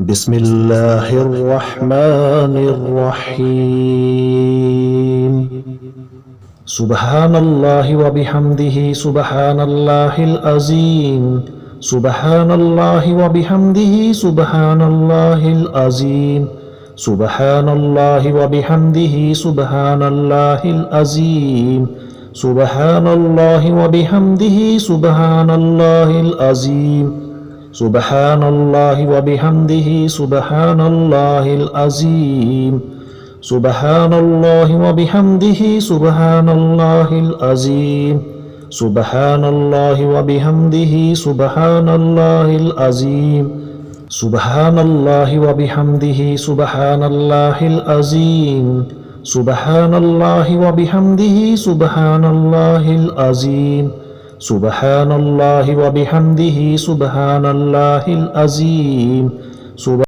بسم الله الرحمن الرحيم. سبحان الله وبحمده سبحان الله العظيم. سبحان الله وبحمده سبحان الله العظيم. سبحان الله وبحمده سبحان الله العظيم. سبحان الله وبحمده سبحان الله العظيم. سبحان الله وبحمده سبحان الله العظيم. سبحان الله وبحمده سبحان الله العظيم. سبحان الله وبحمده سبحان الله العظيم. سبحان الله وبحمده سبحان الله العظيم. سبحان الله وبحمده سبحان الله العظيم. سبحان الله وبحمده سبحان الله العظيم.